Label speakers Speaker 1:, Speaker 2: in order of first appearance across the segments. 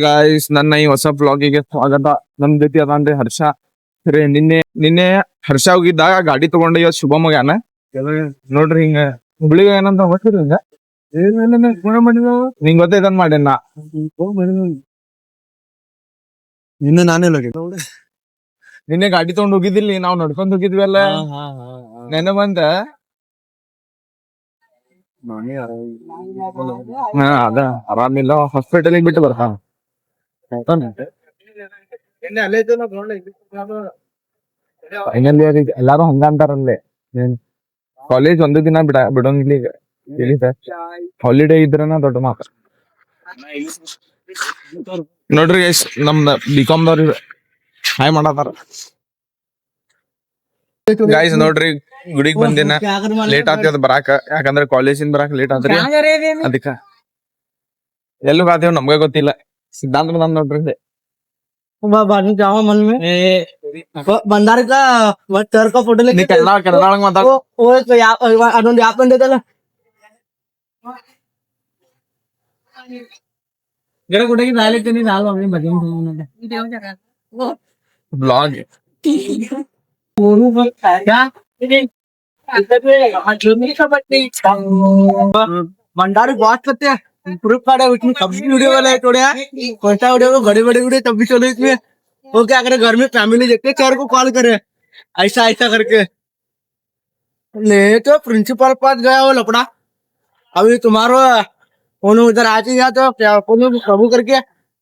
Speaker 1: Guys, ನನ್ನ ಈ ಹೊಸ ಬ್ಲಾಗಿಗೆ ಸ್ವಾಗತ. ನಮ್ ಜೊತೆ ಅದನ್ರಿ ಹರ್ಷ. ಸರಿ, ನಿನ್ನೆ ಹರ್ಷ ಹೋಗಿದ್ದಾಗ ಗಾಡಿ ತಗೊಂಡ ಇವತ್ತು ಶುಭ ಮಗ್ಯಾನ ನೋಡ್ರಿ. ಹಿಂಗ ಹುಬ್ಳಿಗ ಏನಂತ ಗೊತ್ತಿರಿ ಹಿಂಗ ನಿಂಗ್ ಗೊತ್ತೈತಂದ್ ಮಾಡೇನ.
Speaker 2: ಇನ್ನು ನಾನೇ
Speaker 1: ನಿನ್ನೆ ಗಾಡಿ ತಗೊಂಡ್ ಹೋಗಿದ್ದಿಲ್ಲ, ನಾವ್ ನಡ್ಕೊಂಡ್ ಹೋಗಿದ್ವಿ ಅಲ್ಲ, ನೆನೆ ಬಂದ. ಅದ ಆರಾಮಿಲ್ಲ, ಹಾಸ್ಪಿಟಲ್ ಬಿಟ್ಟು ಬರ್ತಾನ. ಫೈನಲ್ ಇಯರ್ ಎಲ್ಲಾರು ಹಂಗ ಅಂತಾರಲ್ಲೇ. ಕಾಲೇಜ್ ಒಂದು ದಿನ ಬಿಡೋಂಗಿಲ್ಲ ಈಗ. ಹಾಲಿಡೇ ಇದ್ರನ ದೊಡ್ಡ ಮಾತು. ನೋಡ್ರಿ ನಮ್ದ ಬಿಕಾಮ್ ದವ್ರ ಹಾಯ್ ಮಾಡತಾರ. ಗಾಯ್ಸ್ ನೋಡ್ರಿ, ಗುಡಿಗ್ ಬಂದಿನ ಲೇಟ್ ಆಗ್ತದ ಬರಾಕ. ಯಾಕಂದ್ರೆ ಕಾಲೇಜಿಂದ ಬರಾಕ ಲೇಟ್ ಆದ್ರಿ, ಅದಕ್ಕ ಎಲ್ಲೂ ಆದೇವ್ ನಮ್ಗ ಗೊತ್ತಿಲ್ಲ. ಸಿದ್ಧಾಂತ ಬಂದ್ ನೋಡ್ರಿ.
Speaker 3: जाओ मन में भंडारे का सर का फोटो लेके
Speaker 1: ಕನ್ನಡ ಮಾತಾಡ.
Speaker 3: वो ಅದೊಂದು ಯಾಪ್ ಬಂದೈತಲ್ಲ, ಗಿಡ ಗುಡಗಿ ನಾಲಿಕ್ತೀನಿ ನಾಲ್ಕು ಅವನಿ ಭಜನೆ
Speaker 1: ಬ್ಲಾಗ್
Speaker 3: भंडारे बहुत करते हैं। प्रूफ कार्ड है उसमें, सभी वीडियो वाला है थोड़ा कोटा वीडियो को बड़े बड़े वीडियो तब भी चलो इसमें। वो क्या करे, घर में फैमिली देखते सर को कॉल करे ऐसा ऐसा करके। ले तो प्रिंसिपल पास गया वो लपड़ा, अभी तुम्हारा उन्होंने उधर आ गया तो क्या काबू करके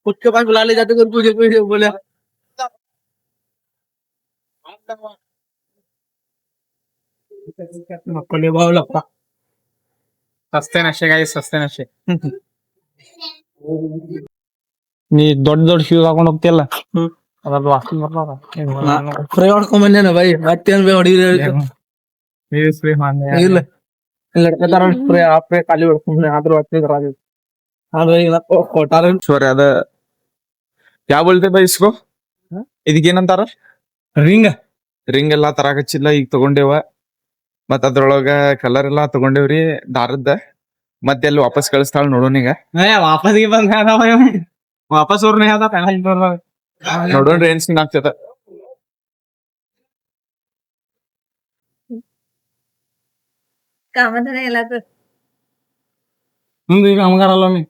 Speaker 3: उसके पास बुला ले जाते पूछे बोले मक्कले भाव लपड़ा
Speaker 2: ಸಸ್ತೆ ನಶೆ ಗಾಯ್ಸ್, ಸಸ್ತೆ ನಶೆ.
Speaker 1: ನೀ ದೊಡ್ಡ ಶೂಸ್ ಹಾಕೊಂಡ್ ಹೋಗ್ತಿಯಲ್ಲ, ಅದ್ರದ್ದು ವಾಸನೆ ಬರ್ತಾವ.
Speaker 3: ಫ್ರೈ ಹೊಡ್ಕೊಂಡ್ ಬಂದೇನ ಬೈ, ಮತ್ತೇನ್ ಬೈ ಹೊಡಿ ಇಲ್ಲ लड़के तारा स्प्रे आप पे काली ಹೊಡ್ಕೊಂಡ್ ಆದ್ರೂ ಅಷ್ಟೇ ಕರಾದಿ. ಆದ್ರೆ ಈಗ ಕೊಟ್ಟಾರ
Speaker 1: ಸರಿ. ಅದ ಯಾ ಬೋಲ್ತೆ ಬೈ ಇಸ್ಕೋ, ಇದಕ್ಕೇನಂತಾರ? ರಿಂಗ್ ಎಲ್ಲಾ ತರಾಕ್ ಹಚ್ಚಿಲ್ಲ, ಈಗ ತಗೊಂಡೇವ. ಮತ್ ಅದ್ರೊಳಗ ಕಲರ್ ಎಲ್ಲಾ ತಗೊಂಡೇವ್ರಿ ದಾರದ್ದ. ಮತ್ತೆ ಅಲ್ಲಿ ವಾಪಸ್ ಕಳಿಸ್ತಾಳ ನೋಡೋಣ ಈಗ.
Speaker 3: ವಾಪಸ್ ವಾಪಸ್ ಅವ್ರನ್ನ
Speaker 1: ನೋಡೋಣ್ರಿ ಏನ್ ಸೀನ್ ಆಗ್ತದ.
Speaker 3: ಈಗ ಹಂಗಾರಲ್ಲ मी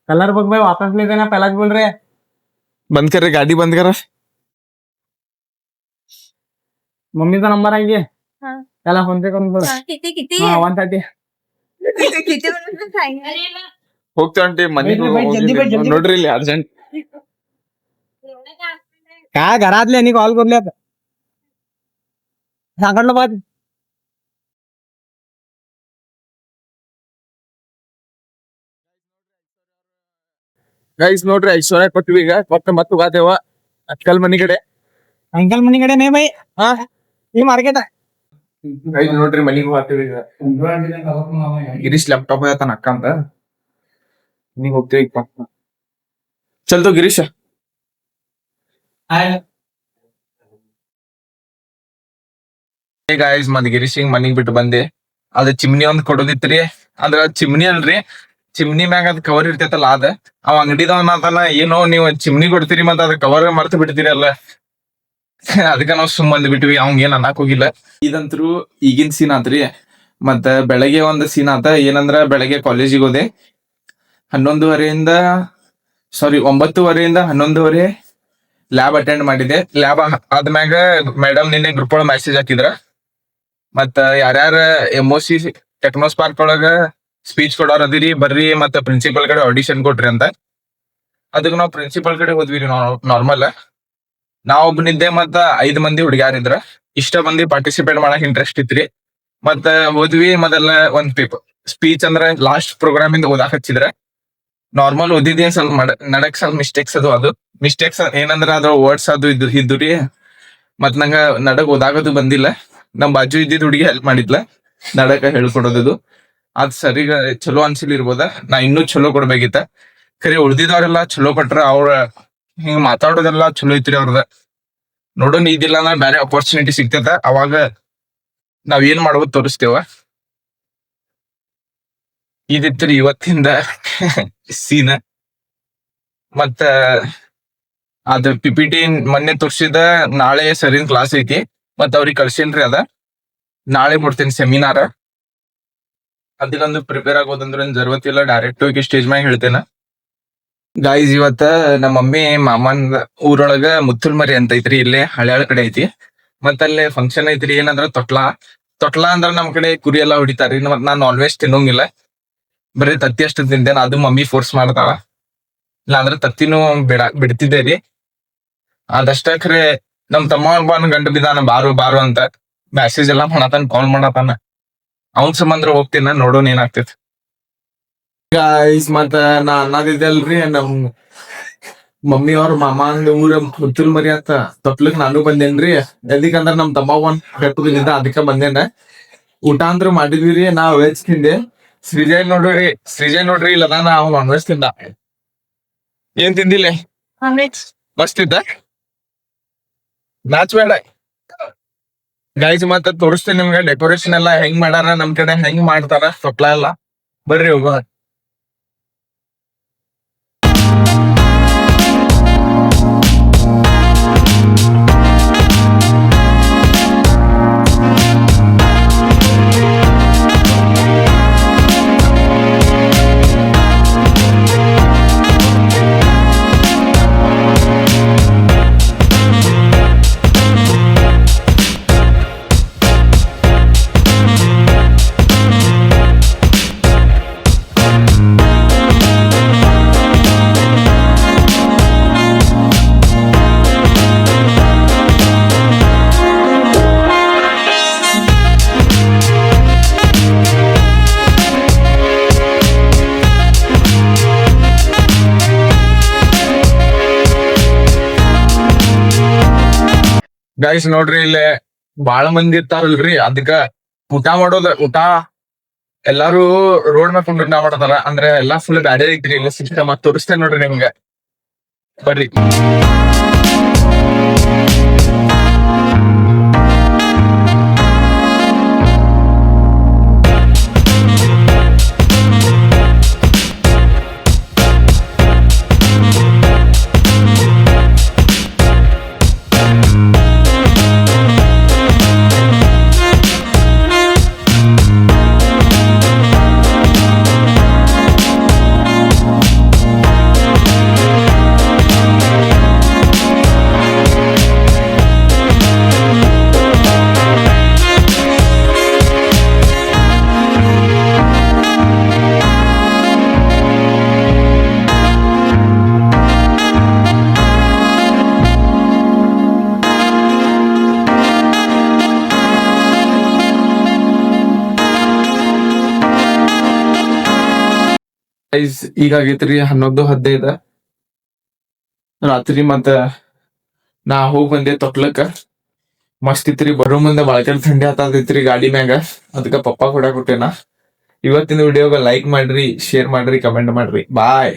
Speaker 3: कलर बघ भाई, वापस ले देना पहला बोल रहे.
Speaker 1: बंद कर रे, गाडी बंद कर.
Speaker 3: मम्मीचा नंबर आहे घे, त्याला फोन पे करून बोल.
Speaker 4: किती
Speaker 3: 130
Speaker 1: ಹೋಗ್ತಾಂಟಿ ಮನಿ ನೋಡ್ರಿ ಇಲ್ಲಿ ಅರ್ಜೆಂಟ್.
Speaker 3: काय घरातले आणि कॉल करले आता सांगितलं पाहिजे.
Speaker 1: ಗೈಸ್ ನೋಡ್ರಿ, ಐಶ್ವರ್ಯ ಕೊಟ್ವಿ ಈಗ. ಕೊಟ್ಟು ಮತ್ತು ಹೋಗಾದೇವ ಅಕ್ಕಲ್ ಮನಿ ಕಡೆ.
Speaker 3: अंकल मनी कडे नाही भाई, हा ही मार्केट आहे.
Speaker 1: ಗೈಸ್ ನೋಡ್ರಿ, ಮನಿಗೆ ಹೋಗ್ತೀವಿ ಈಗ. ಗಿರೀಶ್ ಲ್ಯಾಪ್ಟಾಪ್ ಹೇಳ್ತಾನ ಅಕ್ಕ ಅಂತ. ಮನಿಗೆ ಹೋಗ್ತೀವಿ ಈಗ. ಚಲ್ತೋ ಗಿರೀಶ. ಗಾಯ್ಸ್ ಮತ್ ಗಿರೀಶಿಂಗ್ ಮನಿಗ್ ಬಿಟ್ಟು ಬಂದೆ. ಅದ ಚಿಮ್ನಿ ಒಂದ್ ಕೊಡೋದಿತ್ರಿ. ಅಂದ್ರ ಚಿಮ್ನಿ ಅಲ್ರಿ, ಚಿಮ್ನಿ ಮ್ಯಾಗ ಅದ್ ಕವರ್ ಇರ್ತೈತಲ್ಲ, ಅದ ಅವ ಅಂಗಡಿದವನ ಏನೋ ನೀವು ಚಿಮ್ನಿ ಕೊಡ್ತೀರಿ ಮತ್ತ ಅದ್ ಕವರ್ ಮರ್ತ ಬಿಡ್ತೀರಿ ಅಲ್ಲ. ಅದಕ್ಕ ನಾವ್ ಸುಮ್ ಬಂದ್ ಬಿಟ್ವಿ, ಅವಂಗ ಏನ್ ಅನ್ನಕ್ ಹೋಗಿಲ್ಲ. ಇದಂತ್ರು ಈಗಿನ ಸೀನ್ ಆತ್ರಿ. ಮತ್ತ ಬೆಳಗ್ಗೆ ಒಂದ್ ಸೀನ್ ಆತ. ಏನಂದ್ರ ಬೆಳಗ್ಗೆ ಕಾಲೇಜಿಗೆ ಹೋದೆ. 9:30 11:30 ಲ್ಯಾಬ್ ಅಟೆಂಡ್ ಮಾಡಿದೆ. ಲ್ಯಾಬ್ ಆದ್ಮ್ಯಾಗ ಮೇಡಮ್ ನಿನ್ನೆ ಗ್ರೂಪ್ ಒಳಗ ಮೆಸೇಜ್ ಹಾಕಿದ್ರ, ಮತ್ತ ಯಾರ್ಯಾರ MOC ಟೆಕ್ನೋಸ್ಪಾರ್ಕ್ ಒಳಗ ಸ್ಪೀಚ್ ಕೊಡೋರ್ ಅದಿರಿ ಬರ್ರಿ, ಮತ್ತ ಪ್ರಿನ್ಸಿಪಲ್ ಕಡೆ ಆಡಿಷನ್ ಕೊಟ್ರಿ ಅಂತ. ಅದಕ್ಕೆ ನಾವ್ ಪ್ರಿನ್ಸಿಪಲ್ ಕಡೆ ಹೋದ್ವಿ ನಾರ್ಮಲ್. ನಾವ್ ಒಬ್ಬನಿದ್ದೆ, ಮತ್ತ 5 ಮಂದಿ ಹುಡುಗ್ಯಾರಿದ್ರ. ಇಷ್ಟ ಮಂದಿ ಪಾರ್ಟಿಸಿಪೇಟ್ ಮಾಡಕ್ ಇಂಟ್ರೆಸ್ಟ್ ಇತ್ರಿ. ಮತ್ತ ಹೋದ್ವಿ. ಮೊದಲ ಒಂದ್ ಪೇಪರ್ ಸ್ಪೀಚ್ ಅಂದ್ರ ಲಾಸ್ಟ್ ಪ್ರೋಗ್ರಾಮ್ ಇಂದ ಓದಾಕ್ ಹಚ್ಚಿದ್ರ. ನಾರ್ಮಲ್ ಓದಿದ್ದೆ, ಸ್ವಲ್ಪ ನಡಕ್ ಸ್ವಲ್ಪ ಮಿಸ್ಟೇಕ್ಸ್ ಅದು ಮಿಸ್ಟೇಕ್ಸ್ ಏನಂದ್ರ ಅದ್ರ ವರ್ಡ್ಸ್ ಅದು ಇದ್ದುರಿ. ಮತ್ ನಂಗ ನಡಕ್ ಓದಾಗದು ಬಂದಿಲ್ಲ. ನಮ್ ಬಾಜು ಇದ್ದಿದ್ ಹುಡುಗಿ ಹೆಲ್ಪ್ ಮಾಡಿದ್ಲ ನಡಕ ಹೇಳ್ಕೊಡೋದು. ಅದ್ ಸರಿ ಚಲೋ ಅನ್ಸಿಲ್ ಇರ್ಬೋದ, ನಾ ಇನ್ನೂ ಚಲೋ ಕೊಡ್ಬೇಕಿತ್ತ. ಖರೆ ಉಳ್ದಿದವ್ರೆಲ್ಲಾ ಚಲೋ ಕೊಟ್ರ. ಅವ್ರ ಹಿಂಗ ಮಾತಾಡೋದೆಲ್ಲಾ ಚಲೋ ಐತ್ರಿ ಅವ್ರದ. ನೋಡೋಣ, ಇದಿಲ್ಲ ಅಂದ್ರ ಬ್ಯಾರೆ ಅಪರ್ಚುನಿಟಿ ಸಿಗ್ತೇತ, ಅವಾಗ ನಾವ್ ಏನ್ ಮಾಡ್ಬೋದು ತೋರಿಸ್ತೇವ. ಇದಿತ್ರಿ ಇವತ್ತಿಂದ ಸೀನ್. ಮತ್ತ ಅದ PPT ಮೊನ್ನೆ ತೋರ್ಸಿದ ನಾಳೆ ಸರಿನ್ ಕ್ಲಾಸ್ ಐತಿ. ಮತ್ತ ಅವ್ರಿಗೆ ಕಳ್ಸಿನ್ರಿ ಅದ ನಾಳೆ ಕೊಡ್ತೇನೆ ಸೆಮಿನಾರ್. ಅದಕ್ಕೊಂದು ಪ್ರಿಪೇರ್ ಆಗೋದಂದ್ರ ಜರ್ವತ್ ಇಲ್ಲ, ಡೈರೆಕ್ಟ್ ಹೋಗಿ ಸ್ಟೇಜ್ ಮ್ಯಾಗ ಹೇಳ್ತೇನ. ಗಾಯ್ಸ್ ಇವತ್ತ ನಮ್ಮ ಮಮ್ಮಿ ಮಾಮನ್ ಊರೊಳಗ ಮುತ್ತುಲ್ ಮರಿ ಅಂತ ಐತ್ರಿ, ಇಲ್ಲೇ ಹಳ್ಯಾಳ ಕಡೆ ಐತಿ. ಮತ್ತ ಅಲ್ಲೇ ಫಂಕ್ಷನ್ ಐತ್ರಿ. ಏನಂದ್ರ ತೊಟ್ಲಾ ಅಂದ್ರ ನಮ್ ಕಡೆ ಕುರಿ ಎಲ್ಲಾ ಹೊಡಿತಾರ್ರಿ. ಮತ್ ನಾನ್ ನಾನ್ ವೆಜ್ ತಿನ್ನೋಂಗಿಲ್ಲ, ಬರೀ ತತ್ತಿ ಅಷ್ಟು ತಿಂತೇನೆ. ಅದು ಮಮ್ಮಿ ಫೋರ್ಸ್ ಮಾಡ್ತಾಳ, ಇಲ್ಲಾಂದ್ರ ತತ್ತಿನೂ ಬಿಡ್ತಿದ್ದೇರಿ. ಅದಷ್ಟ ಖರೆ ನಮ್ ತಮ್ಮ ಒಬ್ಬನ ಗಂಡ ಬಿದ್ದಾನ, ಬಾರು ಅಂತ ಮೆಸೇಜ್ ಎಲ್ಲಾ ಮಾಡತಾನ, ಕಾಲ್ ಮಾಡತಾನ. ಅವನ್ ಸಂಬಂಧ ಹೋಗ್ತೀನ, ನೋಡೋಣ ಏನಾಗ್ತೈತಿ. ಗಾಯ್ಸ್ ಮತ್ತ ನಾ ಅನ್ನದಿದ್ದಲ್ರಿ, ನಮ್ ಮಮ್ಮಿ ಅವ್ರ ಮಾಮಂದ ಊರ ಮುತ್ತುಲ್ ಮರಿ ಅಂತ ತೊಟ್ಲಕ್ ನಾನು ಬಂದೇನ್ರಿ. ಎದಕ್ಕಂದ್ರ ನಮ್ ತಮ್ಮ ಒಂದ್ ಬೆಪ್ಪಗಿದ್ದ, ಅದಕ್ಕ ಬಂದೇನ. ಊಟ ಅಂದ್ರ ಮಾಡಿದ್ವಿ, ನಾ ವೆಜ್ ತಿಂದೆ. ಶ್ರೀಜಯ್ ನೋಡ್ರಿ ಇಲ್ಲ ನಾ ನಾನ್ ವೆಜ್ ತಿಂದ. ಏನ್ ತಿಂದಿಲ್ಲ? ಮಸ್ತ್ ಇದ್ದ, ನಾಚ್ ಬೇಡ. ಗೈಸ್ ಮತ್ತ ತೋರಿಸ್ತೇನೆ ನಿಮ್ಗೆ ಡೆಕೋರೇಷನ್ ಎಲ್ಲಾ ಹೆಂಗ್ ಮಾಡ್ಯಾರ, ನಮ್ ಕಡೆ ಹೆಂಗ್ ಮಾಡ್ತಾರ ತೊಟ್ಲ ಎಲ್ಲಾ. ಬರ್ರಿ ಹೋಗೋಣ. ಗೈಸ್ ನೋಡ್ರಿ, ಇಲ್ಲೇ ಬಾಳ ಮಂದಿ ಇರ್ತಾರಲ್ರಿ, ಅದಕ್ಕ ಊಟ ಎಲ್ಲಾರು ರೋಡ್ ಮ್ಯಾಗ ಕುಂಡ್ ಊಟ ಮಾಡತಾರ. ಅಂದ್ರೆ ಎಲ್ಲಾ ಫುಲ್ ಬ್ಯಾರೆ ಐತ್ರಿ ಇಲ್ಲ ಸಿಸ್ಟಮ್. ತೋರಿಸ್ತೇನೆ ನೋಡ್ರಿ ನಿಮ್ಗೆ, ಬರ್ರಿ. ಈಗ ಆಗೈತ್ರಿ 11:15 ರಾತ್ರಿ. ಮತ್ತ ನಾ ಹೋಗ್ ಬಂದೆ ತೊಟ್ಲಕ್ಕ. ಮಸ್ತ್ ಇತ್ರಿ. ಬರೋ ಮುಂದೆ ಬಾಳ್ಕೆಲ್ ಥಂಡಿ ಆತೈತ್ರಿ ಗಾಡಿ ಮ್ಯಾಗ, ಅದಕ್ಕ ಪಪ್ಪ ಕೊಡಾಕೊಟ್ಟೇನ. ಇವತ್ತಿನ ವಿಡಿಯೋಗ ಲೈಕ್ ಮಾಡ್ರಿ, ಶೇರ್ ಮಾಡ್ರಿ, ಕಮೆಂಟ್ ಮಾಡ್ರಿ. ಬಾಯ್.